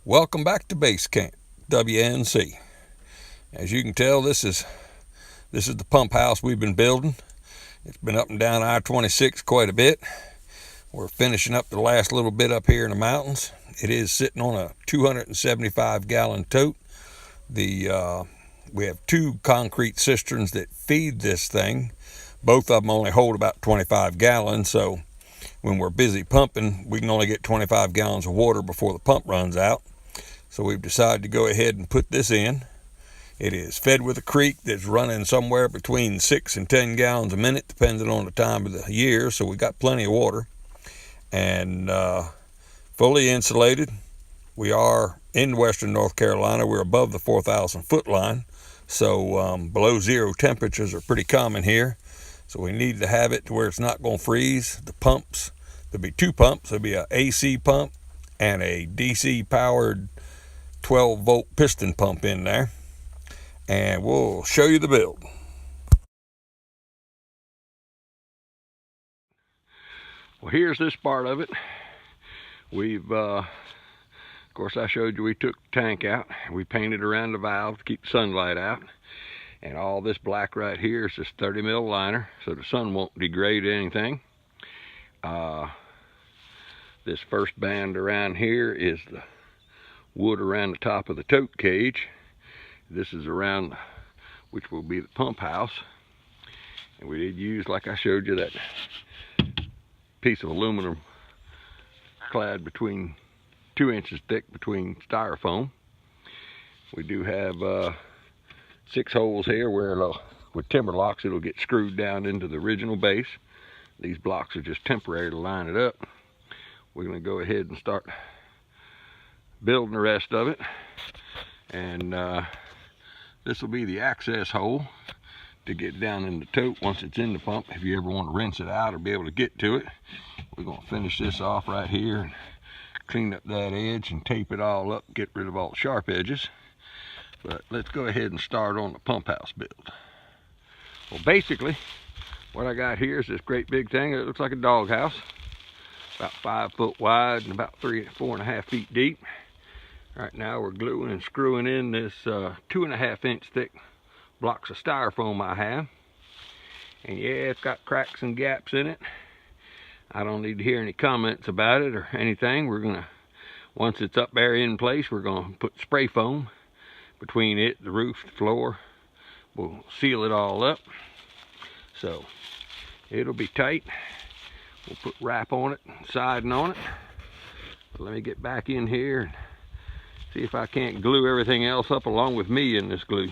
Welcome back to Base Camp, WNC. As you can tell, this is the pump house we've been building. It's been up and down I-26 quite a bit. We're finishing up the last little bit up here in the mountains. It is sitting on a 275-gallon tote. We have two concrete cisterns that feed this thing. Both of them only hold about 25 gallons, so when we're busy pumping, we can only get 25 gallons of water before the pump runs out. So we've decided to go ahead and put this in. It is fed with a creek that's running somewhere between 6 and 10 gallons a minute, depending on the time of the year, so we got plenty of water. And fully insulated. We are in western North Carolina. We're above the 4,000 foot line, so below zero temperatures are pretty common here. So we need to have it to where it's not going to freeze. The pumps, there'll be two pumps. There'll be an AC pump and a DC powered 12-volt piston pump in there. And we'll show you the build. Well, here's this part of it. We've, of course, I showed you we took the tank out. We painted around the valve to keep the sunlight out. And all this black right here is this 30 mil liner, so the sun won't degrade anything. This first band around here is the wood around the top of the tote cage. This is around, which will be the pump house. And we did use, like I showed you, that piece of aluminum clad between 2 inches thick between styrofoam. We do have 6 holes here where with timber locks it'll get screwed down into the original base. These blocks are just temporary to line it up. We're going to go ahead and start building the rest of it. And this will be the access hole to get down in the tote once it's in the pump. If you ever want to rinse it out or be able to get to it, we're going to finish this off right here and clean up that edge and tape it all up, get rid of all the sharp edges. But let's go ahead and start on the pump house build. Well, basically, what I got here is this great big thing that looks like a dog house, about 5 foot wide and about 4.5 feet deep. Right now we're gluing and screwing in this 2.5 inch thick blocks of styrofoam I have. And yeah, it's got cracks and gaps in it. I don't need to hear any comments about it or anything. We're gonna, once it's up there in place, we're gonna put spray foam between it, the roof, the floor. We'll seal it all up. So it'll be tight. We'll put wrap on it, siding on it. But let me get back in here and see if I can't glue everything else up along with me in this glue.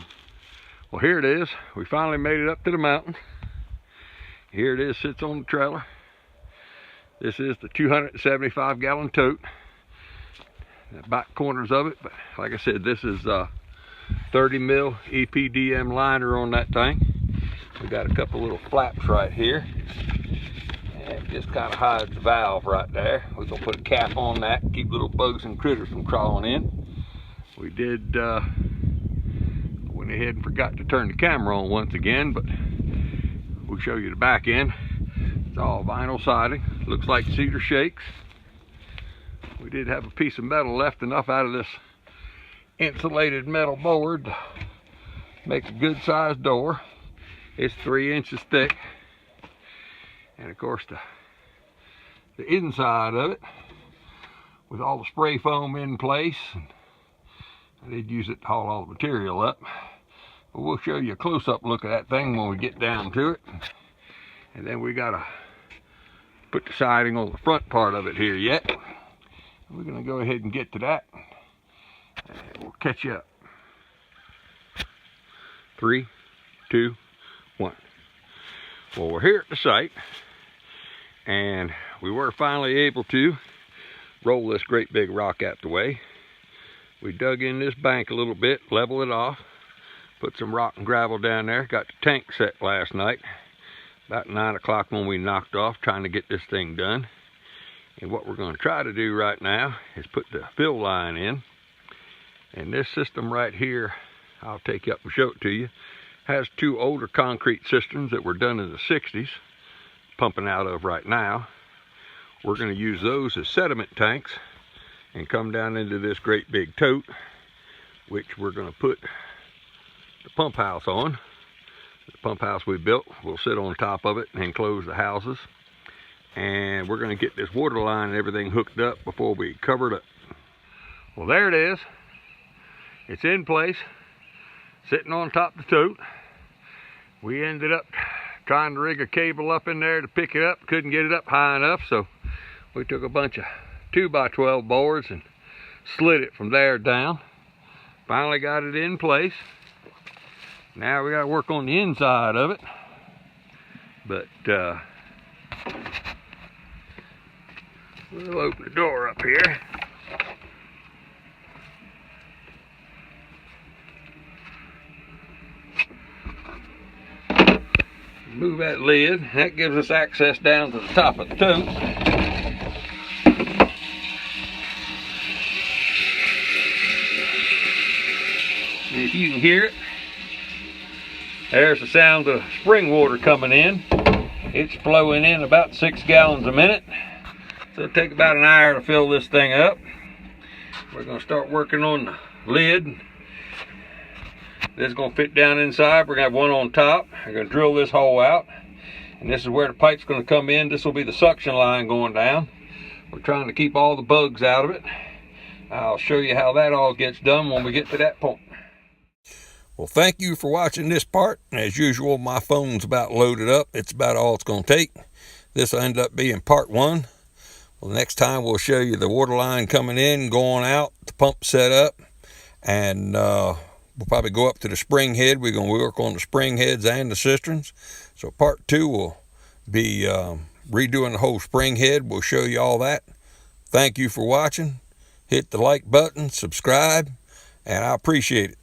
Well, here it is. We finally made it up to the mountain. Here it is, sits on the trailer. This is the 275 gallon tote. The back corners of it, but like I said, this is 30 mil EPDM liner on that thing. We got a couple little flaps right here. And it just kind of hides the valve right there. We're gonna put a cap on that to keep little bugs and critters from crawling in. We did went ahead and forgot to turn the camera on once again, but we'll show you the back end. It's all vinyl siding. Looks like cedar shakes. We did have a piece of metal left enough out of this insulated metal board to make a good sized door. It's 3 inches thick. And of course the inside of it, with all the spray foam in place, and I did use it to haul all the material up. But we'll show you a close-up look at that thing when we get down to it. And then we gotta put the siding on the front part of it here yet. We're gonna go ahead and get to that. And we'll catch you up. 3, 2, 1. Well, we're here at the site, and we were finally able to roll this great big rock out the way. We dug in this bank a little bit, level it off, put some rock and gravel down there. Got the tank set last night, about 9 o'clock when we knocked off, trying to get this thing done. And what we're going to try to do right now is put the fill line in. And this system right here, I'll take you up and show it to you, has 2 older concrete cisterns that were done in the 60s, pumping out of right now. We're going to use those as sediment tanks and come down into this great big tote, which we're going to put the pump house on. The pump house we built will sit on top of it and enclose the houses. And we're going to get this water line and everything hooked up before we cover it up. Well, there it is. It's in place, sitting on top of the tote. We ended up trying to rig a cable up in there to pick it up. Couldn't get it up high enough, so we took a bunch of 2x12 boards and slid it from there down. Finally got it in place. Now we got to work on the inside of it, but we'll open the door up here. Move that lid. That gives us access down to the top of the tote. And if you can hear it, there's the sound of spring water coming in. It's flowing in about 6 gallons a minute. So it'll take about an hour to fill this thing up. We're going to start working on the lid. This is going to fit down inside. We're going to have one on top. We're going to drill this hole out. And this is where the pipe's going to come in. This will be the suction line going down. We're trying to keep all the bugs out of it. I'll show you how that all gets done when we get to that point. Well, thank you for watching this part. As usual, my phone's about loaded up. It's about all it's going to take. This will end up being part 1. Well, next time we'll show you the water line coming in, going out, the pump set up, and we'll probably go up to the spring head. We're going to work on the spring heads and the cisterns. So part 2 will be redoing the whole spring head. We'll show you all that. Thank you for watching. Hit the like button, subscribe, and I appreciate it.